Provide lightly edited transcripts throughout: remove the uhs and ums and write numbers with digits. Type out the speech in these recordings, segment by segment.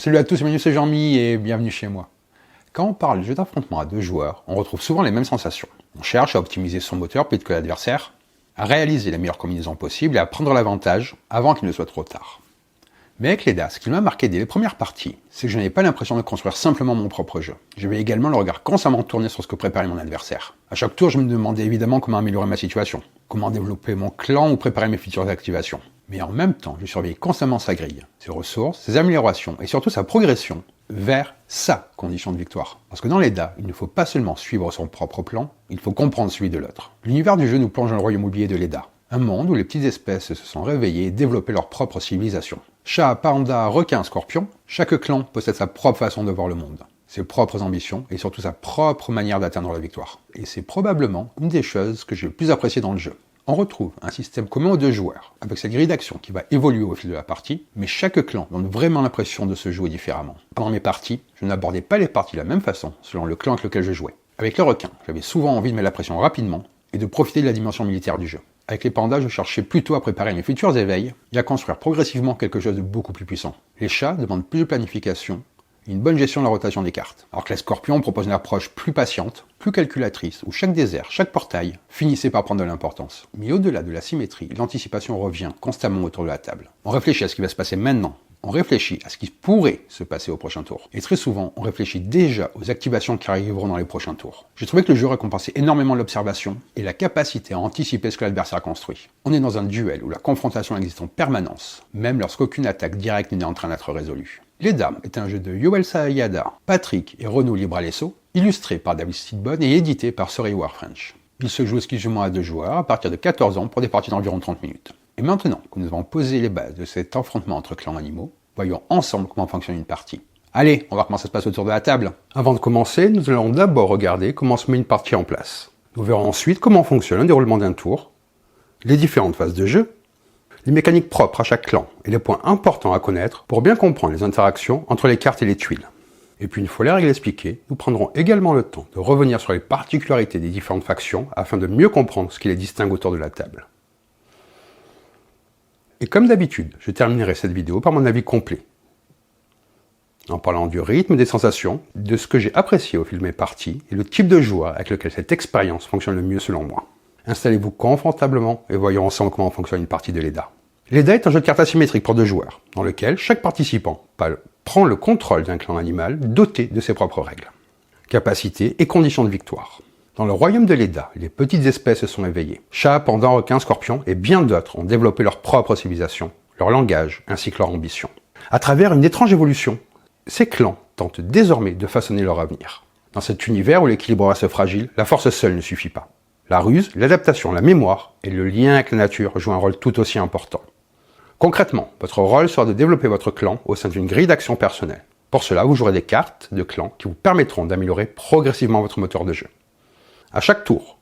Salut à tous, bienvenue c'est Jean-Mi et bienvenue chez moi. Quand on parle de jeu d'affrontement à deux joueurs, on retrouve souvent les mêmes sensations. On cherche à optimiser son moteur plus vite que l'adversaire, à réaliser la meilleure combinaison possible et à prendre l'avantage avant qu'il ne soit trop tard. Mais avec les dés, ce qui m'a marqué dès les premières parties, c'est que je n'avais pas l'impression de construire simplement mon propre jeu. J'avais également le regard constamment tourné sur ce que préparait mon adversaire. À chaque tour, je me demandais évidemment comment améliorer ma situation, comment développer mon clan ou préparer mes futures activations. Mais en même temps, je surveillais constamment sa grille, ses ressources, ses améliorations et surtout sa progression vers sa condition de victoire. Parce que dans les dés, il ne faut pas seulement suivre son propre plan, il faut comprendre celui de l'autre. L'univers du jeu nous plonge dans le royaume oublié de l'Eda, un monde où les petites espèces se sont réveillées et développé leur propre civilisation. Chat, panda, requin, scorpion, chaque clan possède sa propre façon de voir le monde, ses propres ambitions et surtout sa propre manière d'atteindre la victoire. Et c'est probablement une des choses que j'ai le plus apprécié dans le jeu. On retrouve un système commun aux deux joueurs, avec sa grille d'action qui va évoluer au fil de la partie, mais chaque clan donne vraiment l'impression de se jouer différemment. Pendant mes parties, je n'abordais pas les parties de la même façon, selon le clan avec lequel je jouais. Avec le requin, j'avais souvent envie de mettre la pression rapidement, et de profiter de la dimension militaire du jeu. Avec les pandas, je cherchais plutôt à préparer mes futurs éveils, et à construire progressivement quelque chose de beaucoup plus puissant. Les chats demandent plus de planification, et une bonne gestion de la rotation des cartes. Alors que les scorpions proposent une approche plus patiente, plus calculatrice, où chaque désert, chaque portail finissait par prendre de l'importance. Mais au-delà de la symétrie, l'anticipation revient constamment autour de la table. On réfléchit à ce qui va se passer maintenant. On réfléchit à ce qui pourrait se passer au prochain tour. Et très souvent, on réfléchit déjà aux activations qui arriveront dans les prochains tours. J'ai trouvé que le jeu récompensait énormément l'observation et la capacité à anticiper ce que l'adversaire construit. On est dans un duel où la confrontation existe en permanence, même lorsqu'aucune attaque directe n'est en train d'être résolue. Les Dames est un jeu de Yoel Sayada, Patrick et Renaud Libralesso, illustré par David Sidbon et édité par Sorry French. Il se joue exclusivement à deux joueurs à partir de 14 ans pour des parties d'environ 30 minutes. Et maintenant que nous avons posé les bases de cet affrontement entre clans animaux, voyons ensemble comment fonctionne une partie. Allez, on va voir comment ça se passe autour de la table. Avant de commencer, nous allons d'abord regarder comment se met une partie en place. Nous verrons ensuite comment fonctionne le déroulement d'un tour, les différentes phases de jeu, les mécaniques propres à chaque clan et les points importants à connaître pour bien comprendre les interactions entre les cartes et les tuiles. Et puis une fois les règles expliquées, nous prendrons également le temps de revenir sur les particularités des différentes factions afin de mieux comprendre ce qui les distingue autour de la table. Et comme d'habitude, je terminerai cette vidéo par mon avis complet, en parlant du rythme, des sensations, de ce que j'ai apprécié au fil de mes parties et le type de joueur avec lequel cette expérience fonctionne le mieux selon moi. Installez-vous confortablement et voyons ensemble comment fonctionne une partie de l'Eda. L'Eda est un jeu de cartes asymétrique pour deux joueurs, dans lequel chaque participant prend le contrôle d'un clan animal doté de ses propres règles, capacités et conditions de victoire. Dans le royaume de l'Eda, les petites espèces se sont éveillées. Chats, pandas, requins, scorpions et bien d'autres ont développé leur propre civilisation, leur langage ainsi que leur ambition. À travers une étrange évolution, ces clans tentent désormais de façonner leur avenir. Dans cet univers où l'équilibre reste fragile, la force seule ne suffit pas. La ruse, l'adaptation, la mémoire et le lien avec la nature jouent un rôle tout aussi important. Concrètement, votre rôle sera de développer votre clan au sein d'une grille d'action personnelle. Pour cela, vous jouerez des cartes de clan qui vous permettront d'améliorer progressivement votre moteur de jeu. À chaque tour,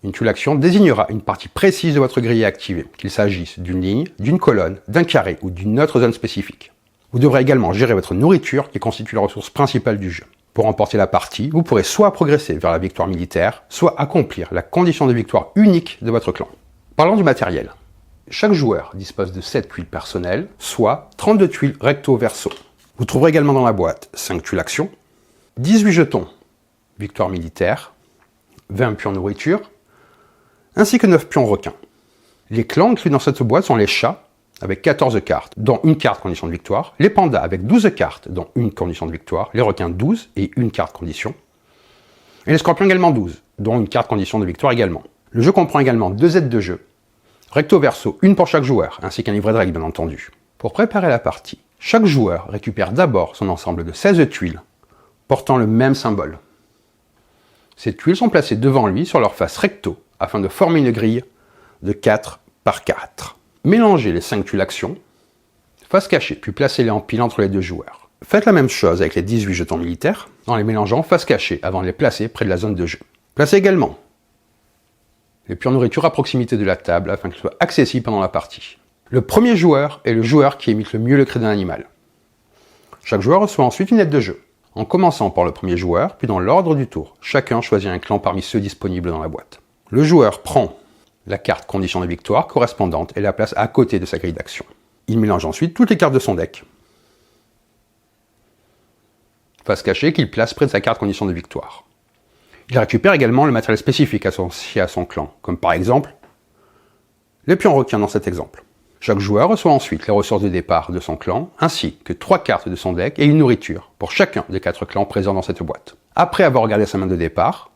une tuile action désignera une partie précise de votre grille à activer, qu'il s'agisse d'une ligne, d'une colonne, d'un carré ou d'une autre zone spécifique. Vous devrez également gérer votre nourriture qui constitue la ressource principale du jeu. Pour remporter la partie, vous pourrez soit progresser vers la victoire militaire, soit accomplir la condition de victoire unique de votre clan. Parlons du matériel. Chaque joueur dispose de 7 tuiles personnelles, soit 32 tuiles recto-verso. Vous trouverez également dans la boîte 5 tuiles action, 18 jetons victoire militaire, 20 pions nourriture, ainsi que 9 pions requins. Les clans inclus dans cette boîte sont les chats, avec 14 cartes, dont une carte condition de victoire, les pandas avec 12 cartes, dont une condition de victoire, les requins 12 et une carte condition, et les scorpions également 12, dont une carte condition de victoire également. Le jeu comprend également 2 aides de jeu, recto-verso, une pour chaque joueur, ainsi qu'un livret de règles bien entendu. Pour préparer la partie, chaque joueur récupère d'abord son ensemble de 16 tuiles, portant le même symbole. Ces tuiles sont placées devant lui sur leur face recto, afin de former une grille de 4 par 4. Mélangez les 5 tuiles action, face cachée, puis placez-les en pile entre les deux joueurs. Faites la même chose avec les 18 jetons militaires, en les mélangeant face cachée avant de les placer près de la zone de jeu. Placez également les pions nourriture à proximité de la table afin qu'ils soient accessibles pendant la partie. Le premier joueur est le joueur qui imite le mieux le cri d'un animal. Chaque joueur reçoit ensuite une aide de jeu. En commençant par le premier joueur, puis dans l'ordre du tour, chacun choisit un clan parmi ceux disponibles dans la boîte. Le joueur prend la carte condition de victoire correspondante et la place à côté de sa grille d'action. Il mélange ensuite toutes les cartes de son deck. face cachée qu'il place près de sa carte condition de victoire. Il récupère également le matériel spécifique associé à son clan, comme par exemple les pions requins dans cet exemple. Chaque joueur reçoit ensuite les ressources de départ de son clan, ainsi que 3 cartes de son deck et une nourriture pour chacun des 4 clans présents dans cette boîte. Après avoir regardé sa main de départ,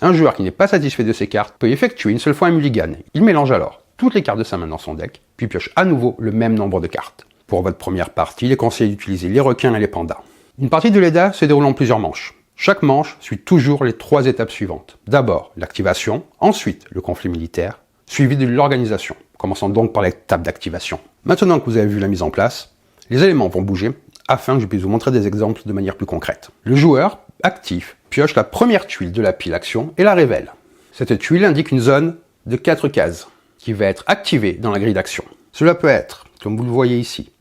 un joueur qui n'est pas satisfait de ses cartes peut effectuer une seule fois un mulligan. Il mélange alors toutes les cartes de sa main dans son deck, puis pioche à nouveau le même nombre de cartes. Pour votre première partie, il est conseillé d'utiliser les requins et les pandas. Une partie de l'EDA se déroule en plusieurs manches. Chaque manche suit toujours les 3 étapes suivantes. D'abord, l'activation, ensuite le conflit militaire, suivi de l'organisation. Commençons donc par l'étape d'activation. Maintenant que vous avez vu la mise en place, les éléments vont bouger afin que je puisse vous montrer des exemples de manière plus concrète. Le joueur actif pioche la première tuile de la pile action et la révèle. Cette tuile indique une zone de 4 cases qui va être activée dans la grille d'action. Cela peut être, comme vous le voyez ici,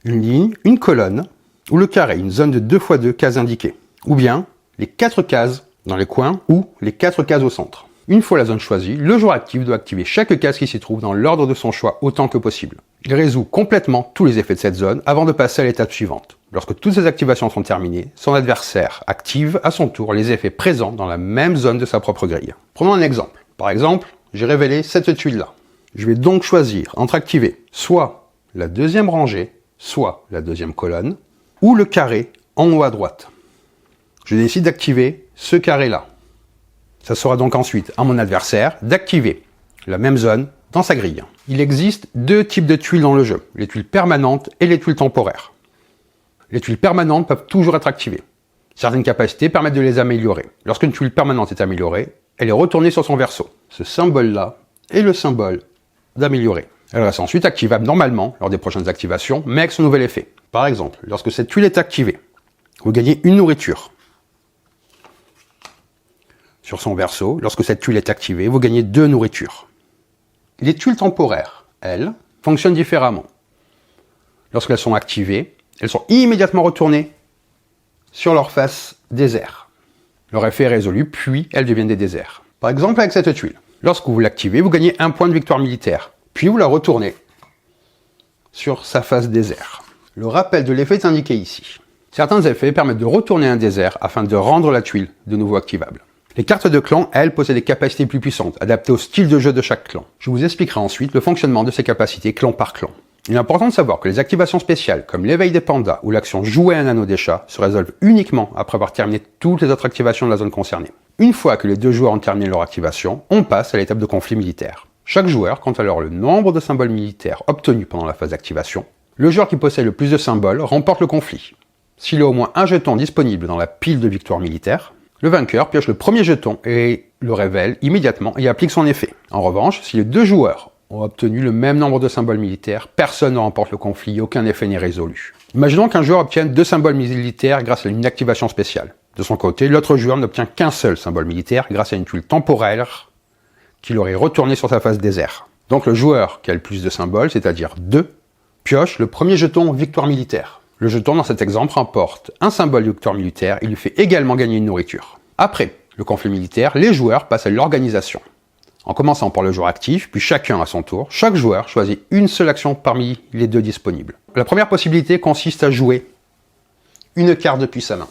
une ligne, une colonne, ou le carré, une zone de 2 x 2 cases indiquées, ou bien les 4 cases dans les coins ou les 4 cases au centre. Une fois la zone choisie, le joueur actif doit activer chaque case qui s'y trouve dans l'ordre de son choix autant que possible. Il résout complètement tous les effets de cette zone avant de passer à l'étape suivante. Lorsque toutes ces activations sont terminées, son adversaire active à son tour les effets présents dans la même zone de sa propre grille. Prenons un exemple. Par exemple, j'ai révélé cette tuile-là. Je vais donc choisir entre activer soit la deuxième rangée, soit la deuxième colonne, ou le carré en haut à droite. Je décide d'activer ce carré-là. Ça sera donc ensuite à mon adversaire d'activer la même zone dans sa grille. Il existe 2 types de tuiles dans le jeu, les tuiles permanentes et les tuiles temporaires. Les tuiles permanentes peuvent toujours être activées. Certaines capacités permettent de les améliorer. Lorsqu'une tuile permanente est améliorée, elle est retournée sur son verso. Ce symbole-là est le symbole d'améliorer. Elle reste ensuite activable normalement lors des prochaines activations, mais avec son nouvel effet. Par exemple, lorsque cette tuile est activée, vous gagnez une nourriture. Sur son verso, lorsque cette tuile est activée, vous gagnez 2 nourritures. Les tuiles temporaires, elles, fonctionnent différemment. Lorsqu'elles sont activées, elles sont immédiatement retournées sur leur face désert. Leur effet est résolu, puis elles deviennent des déserts. Par exemple avec cette tuile. Lorsque vous l'activez, vous gagnez 1 point de victoire militaire, puis vous la retournez sur sa face désert. Le rappel de l'effet est indiqué ici. Certains effets permettent de retourner un désert afin de rendre la tuile de nouveau activable. Les cartes de clan, elles, possèdent des capacités plus puissantes, adaptées au style de jeu de chaque clan. Je vous expliquerai ensuite le fonctionnement de ces capacités clan par clan. Il est important de savoir que les activations spéciales, comme l'éveil des pandas ou l'action jouer un anneau des chats, se résolvent uniquement après avoir terminé toutes les autres activations de la zone concernée. Une fois que les 2 joueurs ont terminé leur activation, on passe à l'étape de conflit militaire. Chaque joueur compte alors le nombre de symboles militaires obtenus pendant la phase d'activation. Le joueur qui possède le plus de symboles remporte le conflit. S'il y a au moins un jeton disponible dans la pile de victoire militaire, le vainqueur pioche le premier jeton et le révèle immédiatement et applique son effet. En revanche, si les 2 joueurs ont obtenu le même nombre de symboles militaires, personne ne remporte le conflit et aucun effet n'est résolu. Imaginons qu'un joueur obtienne 2 symboles militaires grâce à une activation spéciale. De son côté, l'autre joueur n'obtient qu'un seul symbole militaire grâce à une tuile temporaire qu'il aurait retournée sur sa face désert. Donc le joueur qui a le plus de symboles, c'est-à-dire 2, pioche le premier jeton victoire militaire. Le jeton dans cet exemple remporte un symbole de victoire militaire et lui fait également gagner une nourriture. Après le conflit militaire, les joueurs passent à l'organisation. En commençant par le joueur actif, puis chacun à son tour, chaque joueur choisit une seule action parmi les 2 disponibles. La première possibilité consiste à jouer une carte depuis sa main.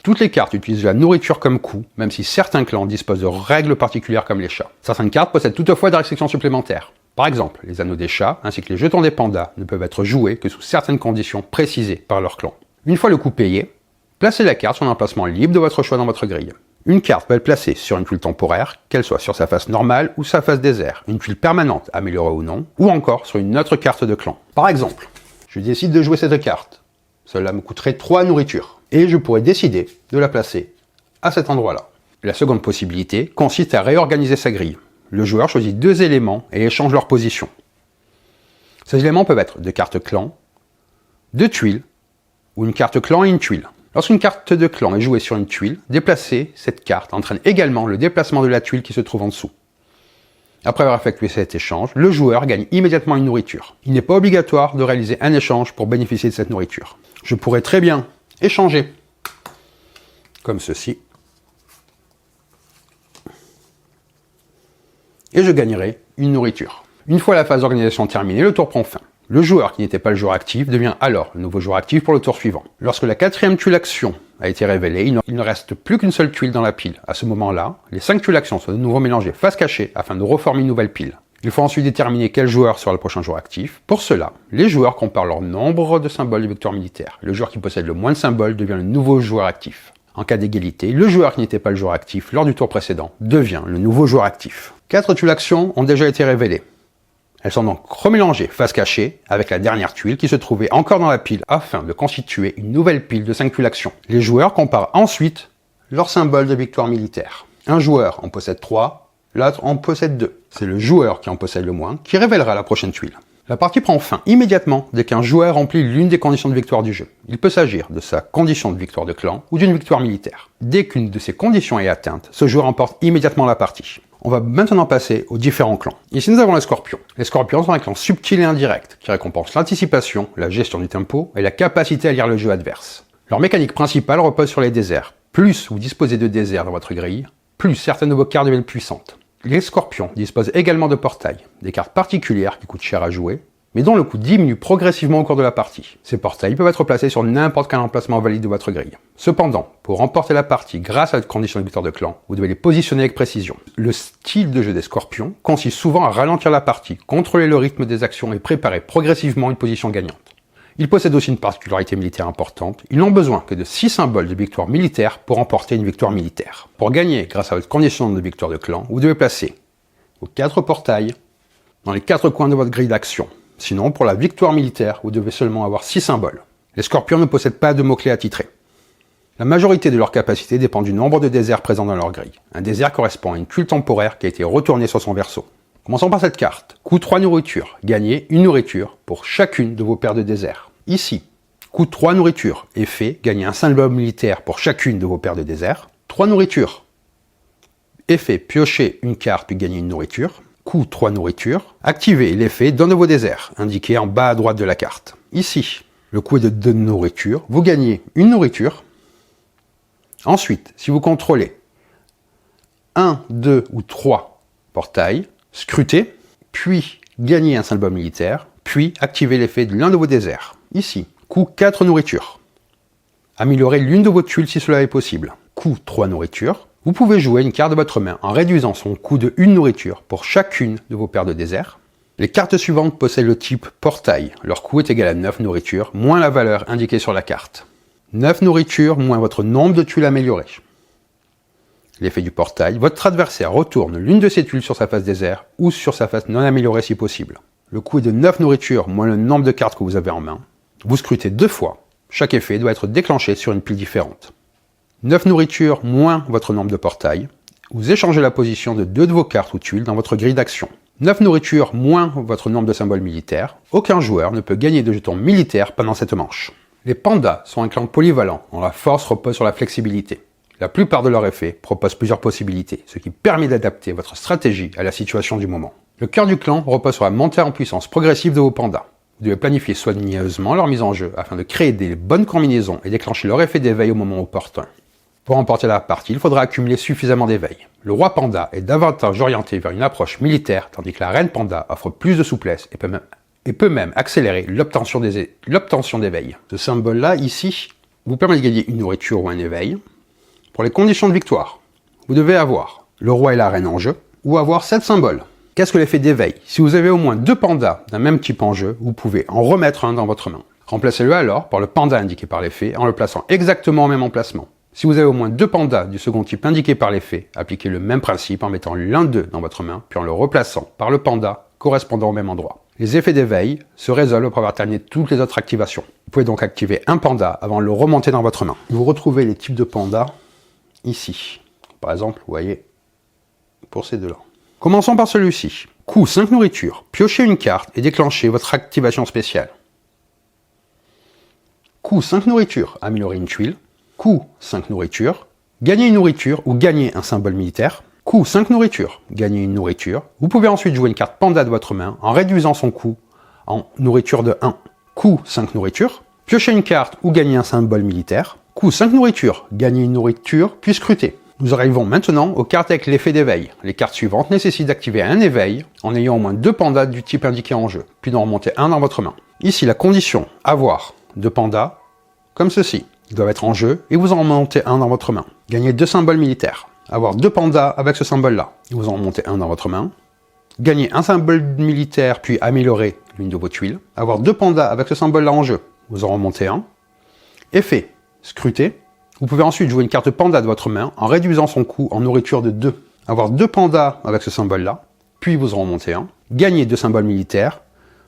Toutes les cartes utilisent la nourriture comme coût, même si certains clans disposent de règles particulières comme les chats. Certaines cartes possèdent toutefois des restrictions supplémentaires. Par exemple, les anneaux des chats ainsi que les jetons des pandas ne peuvent être joués que sous certaines conditions précisées par leur clan. Une fois le coût payé, placez la carte sur un emplacement libre de votre choix dans votre grille. Une carte peut être placée sur une tuile temporaire, qu'elle soit sur sa face normale ou sa face désert, une tuile permanente, améliorée ou non, ou encore sur une autre carte de clan. Par exemple, je décide de jouer cette carte. Cela me coûterait 3 nourritures, et je pourrais décider de la placer à cet endroit-là. La seconde possibilité consiste à réorganiser sa grille. Le joueur choisit 2 éléments et échange leur position. Ces éléments peuvent être 2 cartes clan, 2 tuiles, ou une carte clan et une tuile. Lorsqu'une carte de clan est jouée sur une tuile, déplacer cette carte entraîne également le déplacement de la tuile qui se trouve en dessous. Après avoir effectué cet échange, le joueur gagne immédiatement une nourriture. Il n'est pas obligatoire de réaliser un échange pour bénéficier de cette nourriture. Je pourrais très bien échanger, comme ceci, et je gagnerai une nourriture. Une fois la phase d'organisation terminée, le tour prend fin. Le joueur qui n'était pas le joueur actif devient alors le nouveau joueur actif pour le tour suivant. Lorsque la 4e tuile action a été révélée, il ne reste plus qu'une seule tuile dans la pile. À ce moment-là, les 5 tuiles actions sont de nouveau mélangées face cachée afin de reformer une nouvelle pile. Il faut ensuite déterminer quel joueur sera le prochain joueur actif. Pour cela, les joueurs comparent leur nombre de symboles de victoire militaire. Le joueur qui possède le moins de symboles devient le nouveau joueur actif. En cas d'égalité, le joueur qui n'était pas le joueur actif lors du tour précédent devient le nouveau joueur actif. 4 tuiles actions ont déjà été révélées. Elles sont donc remélangées face cachée avec la dernière tuile qui se trouvait encore dans la pile afin de constituer une nouvelle pile de 5 tuiles actions. Les joueurs comparent ensuite leurs symboles de victoire militaire. Un joueur en possède 3, l'autre en possède 2. C'est le joueur qui en possède le moins qui révélera la prochaine tuile. La partie prend fin immédiatement dès qu'un joueur remplit l'une des conditions de victoire du jeu. Il peut s'agir de sa condition de victoire de clan ou d'une victoire militaire. Dès qu'une de ces conditions est atteinte, ce joueur remporte immédiatement la partie. On va maintenant passer aux différents clans. Ici nous avons les scorpions. Les scorpions sont un clan subtil et indirect qui récompense l'anticipation, la gestion du tempo et la capacité à lire le jeu adverse. Leur mécanique principale repose sur les déserts. Plus vous disposez de déserts dans votre grille, plus certaines de vos cartes deviennent puissantes. Les scorpions disposent également de portails, des cartes particulières qui coûtent cher à jouer, mais dont le coût diminue progressivement au cours de la partie. Ces portails peuvent être placés sur n'importe quel emplacement valide de votre grille. Cependant, pour remporter la partie grâce à la condition de victoire de clan, vous devez les positionner avec précision. Le style de jeu des scorpions consiste souvent à ralentir la partie, contrôler le rythme des actions et préparer progressivement une position gagnante. Ils possèdent aussi une particularité militaire importante, ils n'ont besoin que de 6 symboles de victoire militaire pour remporter une victoire militaire. Pour gagner grâce à votre condition de victoire de clan, vous devez placer vos 4 portails dans les 4 coins de votre grille d'action. Sinon, pour la victoire militaire, vous devez seulement avoir 6 symboles. Les scorpions ne possèdent pas de mots-clés attitrés. La majorité de leur capacité dépend du nombre de déserts présents dans leur grille. Un désert correspond à une tuile temporaire qui a été retournée sur son verso. Commençons par cette carte. Coût 3 nourriture. Gagnez une nourriture pour chacune de vos paires de déserts. Ici, coût 3 nourriture. Effet, gagnez un symbole militaire pour chacune de vos paires de déserts. 3 nourritures. Effet, piochez une carte puis gagnez une nourriture. Coût 3 nourriture. Activez l'effet d'un de vos déserts, indiqué en bas à droite de la carte. Ici, le coût est de 2 nourritures. Vous gagnez une nourriture. Ensuite, si vous contrôlez 1, 2 ou 3 portails, scrutez, puis gagnez un symbole militaire, puis activez l'effet de l'un de vos déserts. Ici, coût 4 nourritures. Améliorez l'une de vos tuiles si cela est possible. Coût 3 nourritures. Vous pouvez jouer une carte de votre main en réduisant son coût de 1 nourriture pour chacune de vos paires de déserts. Les cartes suivantes possèdent le type portail. Leur coût est égal à 9 nourritures, moins la valeur indiquée sur la carte. 9 nourritures, moins votre nombre de tuiles améliorées. L'effet du portail, votre adversaire retourne l'une de ses tuiles sur sa face désert ou sur sa face non améliorée si possible. Le coût est de 9 nourritures, moins le nombre de cartes que vous avez en main. Vous scrutez 2 fois. Chaque effet doit être déclenché sur une pile différente. 9 nourritures moins votre nombre de portails. Vous échangez la position de 2 de vos cartes ou tuiles dans votre grille d'action. 9 nourritures moins votre nombre de symboles militaires. Aucun joueur ne peut gagner de jetons militaires pendant cette manche. Les pandas sont un clan polyvalent dont la force repose sur la flexibilité. La plupart de leurs effets proposent plusieurs possibilités, ce qui permet d'adapter votre stratégie à la situation du moment. Le cœur du clan repose sur la montée en puissance progressive de vos pandas. Vous devez planifier soigneusement leur mise en jeu afin de créer des bonnes combinaisons et déclencher leur effet d'éveil au moment opportun. Pour remporter la partie, il faudra accumuler suffisamment d'éveil. Le roi panda est davantage orienté vers une approche militaire, tandis que la reine panda offre plus de souplesse et peut même accélérer l'obtention d'éveil. Ce symbole-là, ici, vous permet de gagner une nourriture ou un éveil. Pour les conditions de victoire, vous devez avoir le roi et la reine en jeu, ou avoir 7 symboles. Qu'est-ce que l'effet d'éveil? Si vous avez au moins 2 pandas d'un même type en jeu, vous pouvez en remettre un dans votre main. Remplacez-le alors par le panda indiqué par l'effet en le plaçant exactement au même emplacement. Si vous avez au moins 2 pandas du second type indiqué par l'effet, appliquez le même principe en mettant l'un d'eux dans votre main, puis en le replaçant par le panda correspondant au même endroit. Les effets d'éveil se résolvent après avoir terminé toutes les autres activations. Vous pouvez donc activer un panda avant de le remonter dans votre main. Vous retrouvez les types de pandas ici. Par exemple, vous voyez, pour ces deux-là. Commençons par celui-ci. Coût 5 nourritures. Piochez une carte et déclenchez votre activation spéciale. Coût 5 nourritures. Améliorez une tuile. Coût 5 nourritures. Gagnez une nourriture ou gagnez un symbole militaire. Coût 5 nourritures. Gagnez une nourriture. Vous pouvez ensuite jouer une carte panda de votre main en réduisant son coût en nourriture de 1. Coût 5 nourritures. Piochez une carte ou gagnez un symbole militaire. Coût 5 nourritures. Gagnez une nourriture puis scrutez. Nous arrivons maintenant aux cartes avec l'effet d'éveil. Les cartes suivantes nécessitent d'activer un éveil en ayant au moins 2 pandas du type indiqué en jeu, puis d'en remonter un dans votre main. Ici, la condition, avoir 2 pandas, comme ceci. Ils doivent être en jeu et vous en remontez un dans votre main. Gagnez 2 symboles militaires. Avoir 2 pandas avec ce symbole-là. Vous en remontez un dans votre main. Gagnez un symbole militaire puis améliorer l'une de vos tuiles. Avoir 2 pandas avec ce symbole-là en jeu. Vous en remontez un. Effet, scruter. Vous pouvez ensuite jouer une carte panda de votre main en réduisant son coût en nourriture de 2. Avoir 2 pandas avec ce symbole-là, puis vous en remontez un. Gagner 2 symboles militaires,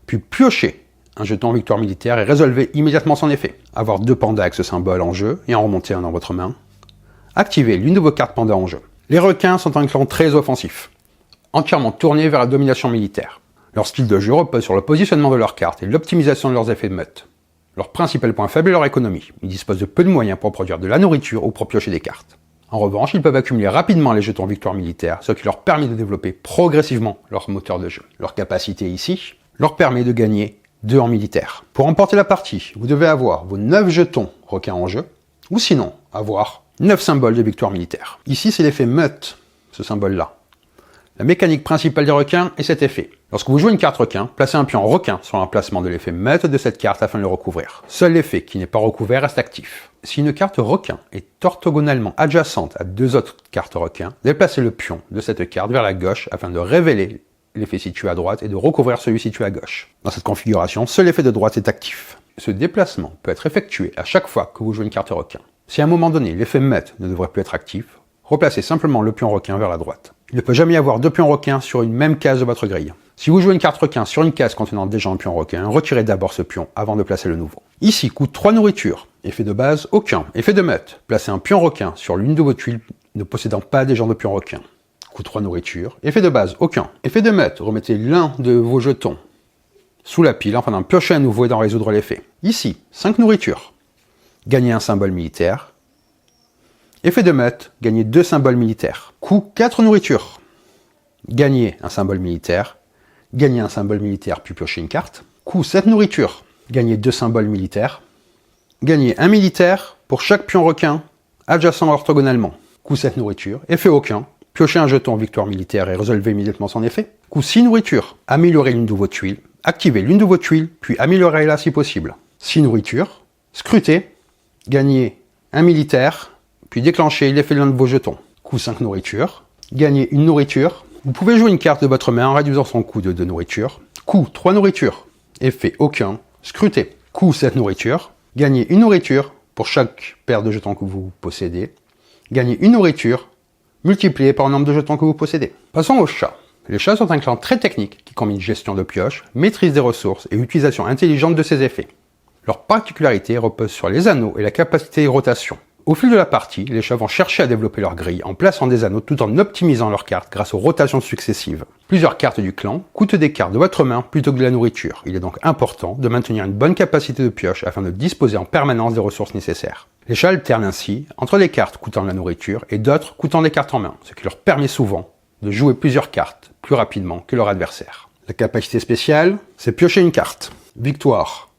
puis piocher un jeton victoire militaire et résolvez immédiatement son effet. Avoir 2 pandas avec ce symbole en jeu et en remonter un dans votre main. Activez l'une de vos cartes panda en jeu. Les requins sont un clan très offensif, entièrement tourné vers la domination militaire. Leur style de jeu repose sur le positionnement de leurs cartes et l'optimisation de leurs effets de meute. Leur principal point faible est leur économie. Ils disposent de peu de moyens pour produire de la nourriture ou pour piocher des cartes. En revanche, ils peuvent accumuler rapidement les jetons victoire militaire, ce qui leur permet de développer progressivement leur moteur de jeu. Leur capacité ici leur permet de gagner 2 en militaire. Pour remporter la partie, vous devez avoir vos 9 jetons requins en jeu, ou sinon avoir 9 symboles de victoire militaire. Ici, c'est l'effet meute, ce symbole-là. La mécanique principale des requins est cet effet. Lorsque vous jouez une carte requin, placez un pion requin sur l'emplacement de l'effet meute de cette carte afin de le recouvrir. Seul l'effet qui n'est pas recouvert reste actif. Si une carte requin est orthogonalement adjacente à 2 autres cartes requins, déplacez le pion de cette carte vers la gauche afin de révéler l'effet situé à droite et de recouvrir celui situé à gauche. Dans cette configuration, seul l'effet de droite est actif. Ce déplacement peut être effectué à chaque fois que vous jouez une carte requin. Si à un moment donné l'effet meute ne devrait plus être actif, replacez simplement le pion requin vers la droite. Il ne peut jamais y avoir 2 pions requins sur une même case de votre grille. Si vous jouez une carte requin sur une case contenant déjà un pion requin, retirez d'abord ce pion avant de placer le nouveau. Ici, coûte 3 nourritures. Effet de base, aucun. Effet de meute, placez un pion requin sur l'une de vos tuiles ne possédant pas des genres de pion requin. Coûte 3 nourritures. Effet de base, aucun. Effet de meute, remettez l'un de vos jetons sous la pile afin d'en piocher un nouveau et d'en résoudre l'effet. Ici, 5 nourritures. Gagnez un symbole militaire. Effet de meute, gagnez 2 symboles militaires. Coût 4 nourritures. Gagnez un symbole militaire. Gagnez un symbole militaire puis piochez une carte. Coût 7 nourritures. Gagnez 2 symboles militaires. Gagnez un militaire pour chaque pion requin adjacent orthogonalement. Coût 7 nourritures. Effet aucun. Piochez un jeton victoire militaire et résolvez immédiatement son effet. Coût 6 nourritures. Améliorez l'une de vos tuiles. Activez l'une de vos tuiles puis améliorez-la si possible. 6 nourritures. Scrutez. Gagnez un militaire. Puis déclenchez l'effet de l'un de vos jetons. Coût 5 nourritures. Gagnez une nourriture. Vous pouvez jouer une carte de votre main en réduisant son coût de 2 nourritures. Coût 3 nourritures. Effet aucun. Scrutez. Coût 7 nourritures. Gagnez une nourriture pour chaque paire de jetons que vous possédez. Gagnez une nourriture multipliée par le nombre de jetons que vous possédez. Passons aux chats. Les chats sont un clan très technique qui combine gestion de pioche, maîtrise des ressources et utilisation intelligente de ses effets. Leur particularité repose sur les anneaux et la capacité de rotation. Au fil de la partie, les chats vont chercher à développer leur grille en plaçant des anneaux tout en optimisant leurs cartes grâce aux rotations successives. Plusieurs cartes du clan coûtent des cartes de votre main plutôt que de la nourriture. Il est donc important de maintenir une bonne capacité de pioche afin de disposer en permanence des ressources nécessaires. Les chats alternent ainsi entre les cartes coûtant de la nourriture et d'autres coûtant des cartes en main, ce qui leur permet souvent de jouer plusieurs cartes plus rapidement que leur adversaire. La capacité spéciale, c'est piocher une carte. Victoire.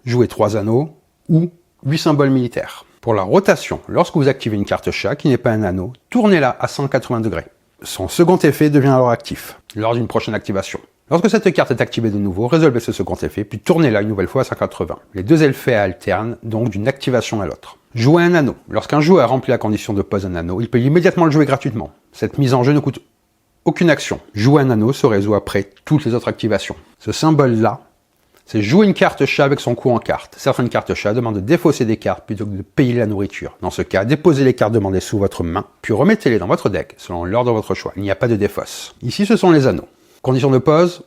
Jouer 3 anneaux ou 8 symboles militaires. Pour la rotation, lorsque vous activez une carte chat qui n'est pas un anneau, tournez-la à 180 degrés. Son second effet devient alors actif, lors d'une prochaine activation. Lorsque cette carte est activée de nouveau, résolvez ce second effet, puis tournez-la une nouvelle fois à 180. Les deux effets alternent donc d'une activation à l'autre. Jouer un anneau. Lorsqu'un joueur remplit la condition de pose un anneau, il peut immédiatement le jouer gratuitement. Cette mise en jeu ne coûte aucune action. Jouer un anneau se résout après toutes les autres activations. Ce symbole-là, c'est jouer une carte chat avec son coût en carte. Certaines cartes chat demandent de défausser des cartes plutôt que de payer la nourriture. Dans ce cas, déposez les cartes demandées sous votre main, puis remettez-les dans votre deck selon l'ordre de votre choix. Il n'y a pas de défausse. Ici, ce sont les anneaux. Condition de pause,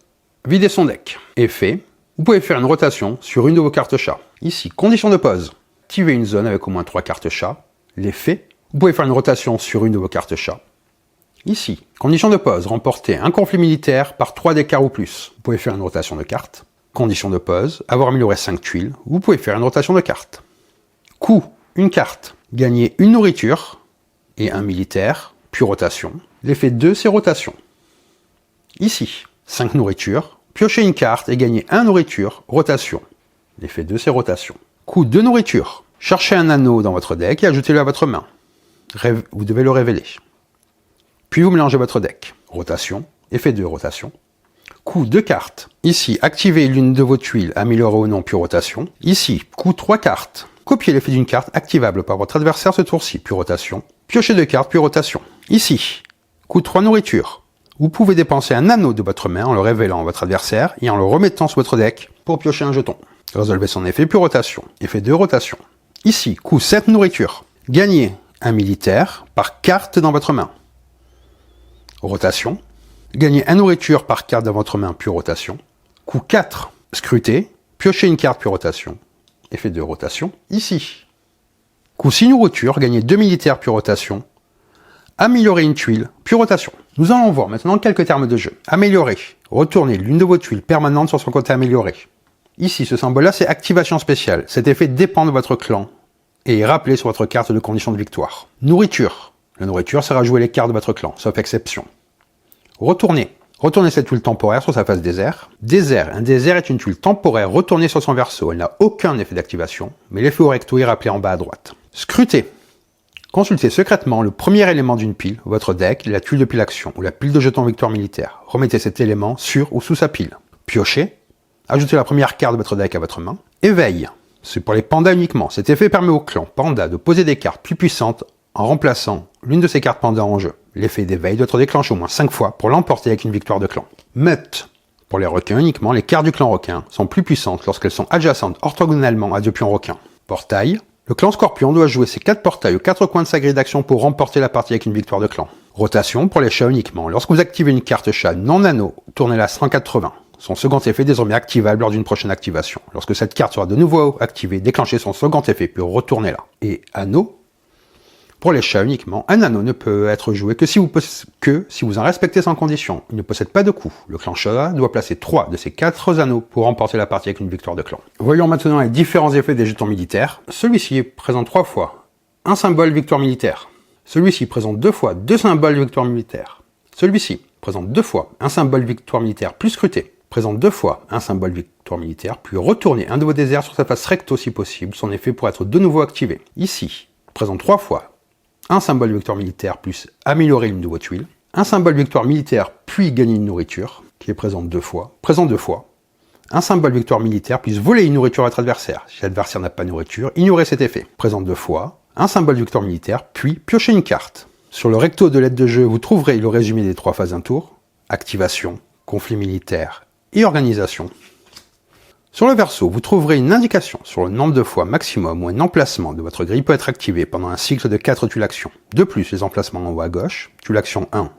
videz son deck. Effet, vous pouvez faire une rotation sur une de vos cartes chat. Ici, condition de pause, activez une zone avec au moins 3 cartes chat. L'effet, vous pouvez faire une rotation sur une de vos cartes chat. Ici, condition de pause, remportez un conflit militaire par 3 d'écart ou plus. Vous pouvez faire une rotation de cartes. Condition de pause, avoir amélioré 5 tuiles, vous pouvez faire une rotation de cartes. Coût, une carte. Gagnez une nourriture et un militaire, puis rotation. L'effet 2, c'est rotation. Ici, 5 nourritures, piochez une carte et gagnez 1 nourriture, rotation. L'effet 2, c'est rotation. Coût 2 nourritures. Cherchez un anneau dans votre deck et ajoutez-le à votre main. vous devez le révéler. Puis vous mélangez votre deck. Rotation, effet de rotation. Coup 2 cartes. Ici, activez l'une de vos tuiles, améliorée ou non, puis rotation. Ici, coup 3 cartes. Copiez l'effet d'une carte activable par votre adversaire ce tour-ci, puis rotation. Piochez 2 cartes, puis rotation. Ici, coup 3 nourriture. Vous pouvez dépenser un anneau de votre main en le révélant à votre adversaire et en le remettant sur votre deck pour piocher un jeton. Résolvez son effet, puis rotation. Effet de rotation. Ici, coup 7 nourriture. Gagnez un militaire par carte dans votre main. Rotation. Gagnez un nourriture par carte dans votre main, puis rotation. Coup 4, scruter. Piochez une carte, puis rotation. Effet de rotation. Ici. Coup 6 nourriture. Gagnez 2 militaires, puis rotation. Améliorer une tuile, puis rotation. Nous allons voir maintenant quelques termes de jeu. Améliorer. Retournez l'une de vos tuiles permanentes sur son côté amélioré. Ici, ce symbole-là, c'est activation spéciale. Cet effet dépend de votre clan et est rappelé sur votre carte de condition de victoire. Nourriture. La nourriture sera jouer les cartes de votre clan, sauf exception. Retournez. Retournez cette tuile temporaire sur sa face désert. Désert. Un désert est une tuile temporaire retournée sur son verso. Elle n'a aucun effet d'activation, mais l'effet au recto est rappelé en bas à droite. Scruter. Consultez secrètement le premier élément d'une pile, votre deck, la tuile de pile action ou la pile de jetons victoire militaire. Remettez cet élément sur ou sous sa pile. Piochez. Ajoutez la première carte de votre deck à votre main. Éveil. C'est pour les pandas uniquement. Cet effet permet au clan panda de poser des cartes plus puissantes en remplaçant l'une de ces cartes pandas en jeu. L'effet d'éveil doit être déclenché au moins 5 fois pour l'emporter avec une victoire de clan. Meute. Pour les requins uniquement, les cartes du clan requin sont plus puissantes lorsqu'elles sont adjacentes orthogonalement à deux pions requins. Portail. Le clan Scorpion doit jouer ses 4 portails aux 4 coins de sa grille d'action pour remporter la partie avec une victoire de clan. Rotation pour les chats uniquement. Lorsque vous activez une carte chat non anneau, tournez-la 180. Son second effet est désormais activable lors d'une prochaine activation. Lorsque cette carte sera de nouveau activée, déclenchez son second effet puis retournez-la. Et anneau. Pour les chats uniquement, un anneau ne peut être joué que si vous en respectez sans condition. Il ne possède pas de coût. Le clan chat doit placer 3 de ses 4 anneaux pour remporter la partie avec une victoire de clan. Voyons maintenant les différents effets des jetons militaires. Celui-ci présente 3 fois un symbole victoire militaire. Celui-ci présente 2 fois 2 symboles victoire militaire. Celui-ci présente 2 fois un symbole victoire militaire plus scruté. Présente 2 fois un symbole victoire militaire, puis retournez un de vos déserts sur sa face recto si possible. Son effet pourra être de nouveau activé. Ici, présente 3 fois un symbole victoire militaire plus améliorer une de vos tuiles, un symbole victoire militaire puis gagner une nourriture, qui est présent 2 fois, un symbole victoire militaire plus voler une nourriture à votre adversaire. Si l'adversaire n'a pas de nourriture, ignorez cet effet. Présent 2 fois, un symbole victoire militaire puis piochez une carte. Sur le recto de l'aide de jeu, vous trouverez le résumé des 3 phases d'un tour, activation, conflit militaire et organisation. Sur le verso, vous trouverez une indication sur le nombre de fois maximum où un emplacement de votre grille peut être activé pendant un cycle de 4 tuiles actions. De plus, les emplacements en haut à gauche, tuile action 1,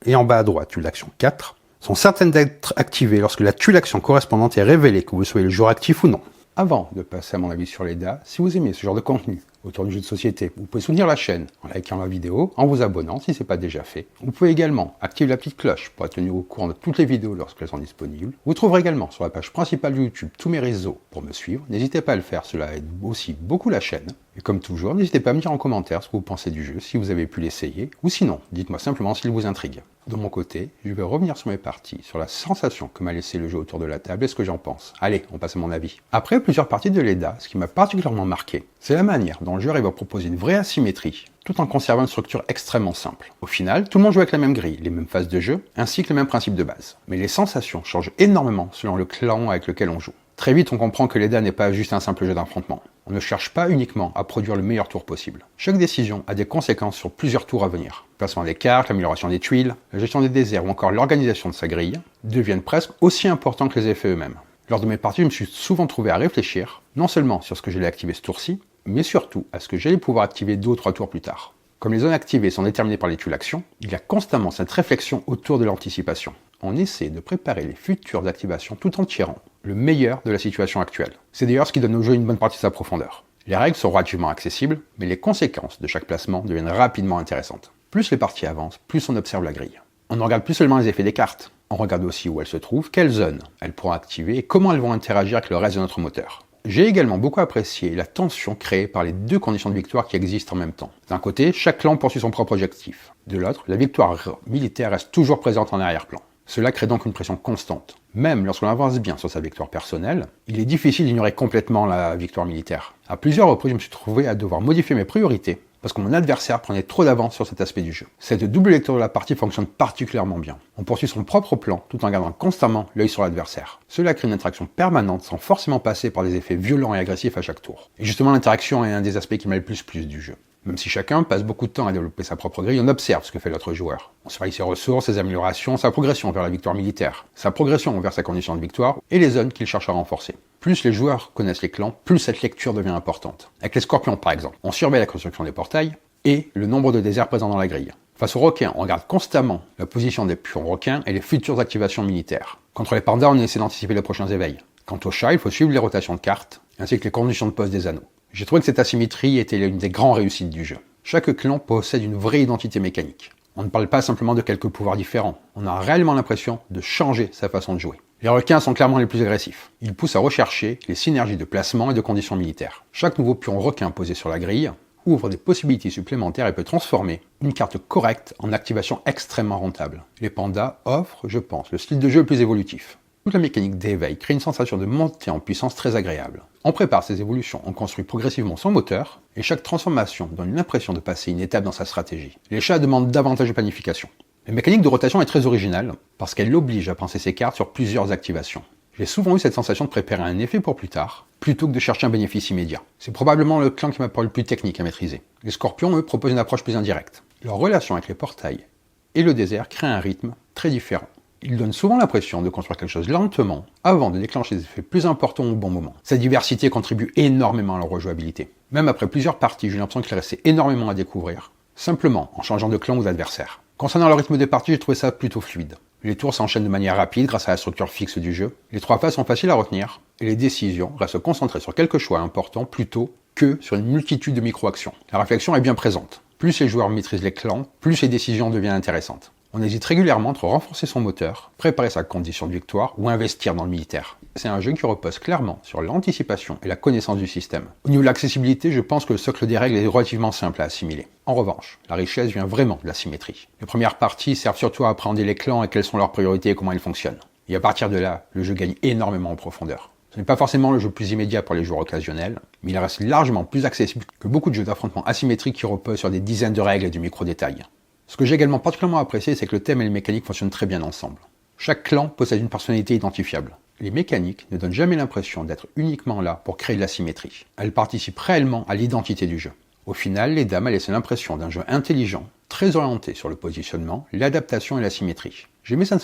et en bas à droite, tuile action 4, sont certaines d'être activées lorsque la tuile action correspondante est révélée, que vous soyez le joueur actif ou non. Avant de passer à mon avis sur les dés, si vous aimez ce genre de contenu autour du jeu de société, vous pouvez soutenir la chaîne en likant la vidéo, en vous abonnant si ce n'est pas déjà fait. Vous pouvez également activer la petite cloche pour être tenu au courant de toutes les vidéos lorsqu'elles sont disponibles. Vous trouverez également sur la page principale de YouTube tous mes réseaux pour me suivre. N'hésitez pas à le faire, cela aide aussi beaucoup la chaîne. Et comme toujours, n'hésitez pas à me dire en commentaire ce que vous pensez du jeu, si vous avez pu l'essayer, ou sinon, dites-moi simplement s'il vous intrigue. De mon côté, je vais revenir sur mes parties, sur la sensation que m'a laissé le jeu autour de la table et ce que j'en pense. Allez, on passe à mon avis. Après plusieurs parties de l'EDA, ce qui m'a particulièrement marqué, c'est la manière dont le jeu arrive à proposer une vraie asymétrie, tout en conservant une structure extrêmement simple. Au final, tout le monde joue avec la même grille, les mêmes phases de jeu, ainsi que les mêmes principes de base. Mais les sensations changent énormément selon le clan avec lequel on joue. Très vite, on comprend que l'EDA n'est pas juste un simple jeu d'affrontement. On ne cherche pas uniquement à produire le meilleur tour possible. Chaque décision a des conséquences sur plusieurs tours à venir. Le placement des cartes, l'amélioration des tuiles, la gestion des déserts ou encore l'organisation de sa grille deviennent presque aussi importants que les effets eux-mêmes. Lors de mes parties, je me suis souvent trouvé à réfléchir, non seulement sur ce que j'allais activer ce tour-ci, mais surtout à ce que j'allais pouvoir activer 2 ou 3 tours plus tard. Comme les zones activées sont déterminées par les tuiles actions, il y a constamment cette réflexion autour de l'anticipation. On essaie de préparer les futures activations tout en tirant le meilleur de la situation actuelle. C'est d'ailleurs ce qui donne au jeu une bonne partie de sa profondeur. Les règles sont relativement accessibles, mais les conséquences de chaque placement deviennent rapidement intéressantes. Plus les parties avancent, plus on observe la grille. On ne regarde plus seulement les effets des cartes, on regarde aussi où elles se trouvent, quelles zones elles pourront activer et comment elles vont interagir avec le reste de notre moteur. J'ai également beaucoup apprécié la tension créée par les 2 conditions de victoire qui existent en même temps. D'un côté, chaque clan poursuit son propre objectif. De l'autre, la victoire militaire reste toujours présente en arrière-plan. Cela crée donc une pression constante. Même lorsqu'on avance bien sur sa victoire personnelle, il est difficile d'ignorer complètement la victoire militaire. À plusieurs reprises, je me suis trouvé à devoir modifier mes priorités parce que mon adversaire prenait trop d'avance sur cet aspect du jeu. Cette double lecture de la partie fonctionne particulièrement bien. On poursuit son propre plan tout en gardant constamment l'œil sur l'adversaire. Cela crée une interaction permanente sans forcément passer par des effets violents et agressifs à chaque tour. Et justement, l'interaction est un des aspects qui m'a le plus plu du jeu. Même si chacun passe beaucoup de temps à développer sa propre grille, on observe ce que fait l'autre joueur. On surveille ses ressources, ses améliorations, sa progression vers la victoire militaire, sa progression vers sa condition de victoire et les zones qu'il cherche à renforcer. Plus les joueurs connaissent les clans, plus cette lecture devient importante. Avec les scorpions par exemple, on surveille la construction des portails et le nombre de déserts présents dans la grille. Face aux requins, on regarde constamment la position des pions requins et les futures activations militaires. Contre les pandas, on essaie d'anticiper les prochains éveils. Quant aux chats, il faut suivre les rotations de cartes, ainsi que les conditions de pose des anneaux. J'ai trouvé que cette asymétrie était l'une des grandes réussites du jeu. Chaque clan possède une vraie identité mécanique. On ne parle pas simplement de quelques pouvoirs différents, on a réellement l'impression de changer sa façon de jouer. Les requins sont clairement les plus agressifs. Ils poussent à rechercher les synergies de placement et de conditions militaires. Chaque nouveau pion requin posé sur la grille ouvre des possibilités supplémentaires et peut transformer une carte correcte en activation extrêmement rentable. Les pandas offrent, je pense, le style de jeu le plus évolutif. Toute la mécanique d'éveil crée une sensation de montée en puissance très agréable. On prépare ces évolutions, on construit progressivement son moteur, et chaque transformation donne l'impression de passer une étape dans sa stratégie. Les chats demandent davantage de planification. La mécanique de rotation est très originale, parce qu'elle l'oblige à penser ses cartes sur plusieurs activations. J'ai souvent eu cette sensation de préparer un effet pour plus tard, plutôt que de chercher un bénéfice immédiat. C'est probablement le clan qui m'a paru le plus technique à maîtriser. Les scorpions, eux, proposent une approche plus indirecte. Leur relation avec les portails et le désert crée un rythme très différent. Ils donnent souvent l'impression de construire quelque chose lentement avant de déclencher des effets plus importants au bon moment. Cette diversité contribue énormément à leur rejouabilité. Même après plusieurs parties, j'ai l'impression qu'il restait énormément à découvrir, simplement en changeant de clan ou d'adversaire. Concernant le rythme des parties, j'ai trouvé ça plutôt fluide. Les tours s'enchaînent de manière rapide grâce à la structure fixe du jeu, les 3 phases sont faciles à retenir, et les décisions restent concentrées sur quelques choix importants plutôt que sur une multitude de micro-actions. La réflexion est bien présente. Plus les joueurs maîtrisent les clans, plus les décisions deviennent intéressantes. On hésite régulièrement entre renforcer son moteur, préparer sa condition de victoire ou investir dans le militaire. C'est un jeu qui repose clairement sur l'anticipation et la connaissance du système. Au niveau de l'accessibilité, je pense que le socle des règles est relativement simple à assimiler. En revanche, la richesse vient vraiment de la symétrie. Les premières parties servent surtout à appréhender les clans et quelles sont leurs priorités et comment ils fonctionnent. Et à partir de là, le jeu gagne énormément en profondeur. Ce n'est pas forcément le jeu plus immédiat pour les joueurs occasionnels, mais il reste largement plus accessible que beaucoup de jeux d'affrontement asymétriques qui reposent sur des dizaines de règles et du micro-détail. Ce que j'ai également particulièrement apprécié, c'est que le thème et les mécaniques fonctionnent très bien ensemble. Chaque clan possède une personnalité identifiable. Les mécaniques ne donnent jamais l'impression d'être uniquement là pour créer de la symétrie. Elles participent réellement à l'identité du jeu. Au final, les dames a laissé l'impression d'un jeu intelligent, très orienté sur le positionnement, l'adaptation et la symétrie. J'ai aimé cette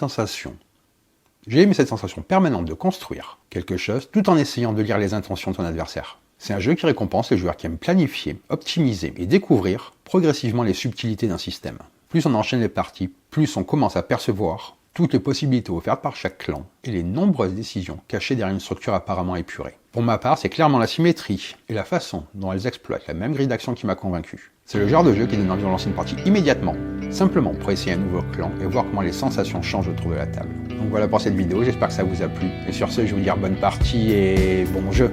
sensation permanente de construire quelque chose tout en essayant de lire les intentions de son adversaire. C'est un jeu qui récompense les joueurs qui aiment planifier, optimiser et découvrir progressivement les subtilités d'un système. Plus on enchaîne les parties, plus on commence à percevoir toutes les possibilités offertes par chaque clan et les nombreuses décisions cachées derrière une structure apparemment épurée. Pour ma part, c'est clairement la symétrie et la façon dont elles exploitent la même grille d'action qui m'a convaincu. C'est le genre de jeu qui donne envie de lancer une partie immédiatement, simplement pour essayer un nouveau clan et voir comment les sensations changent autour de la table. Donc voilà pour cette vidéo, j'espère que ça vous a plu. Et sur ce, je vais vous dire bonne partie et bon jeu.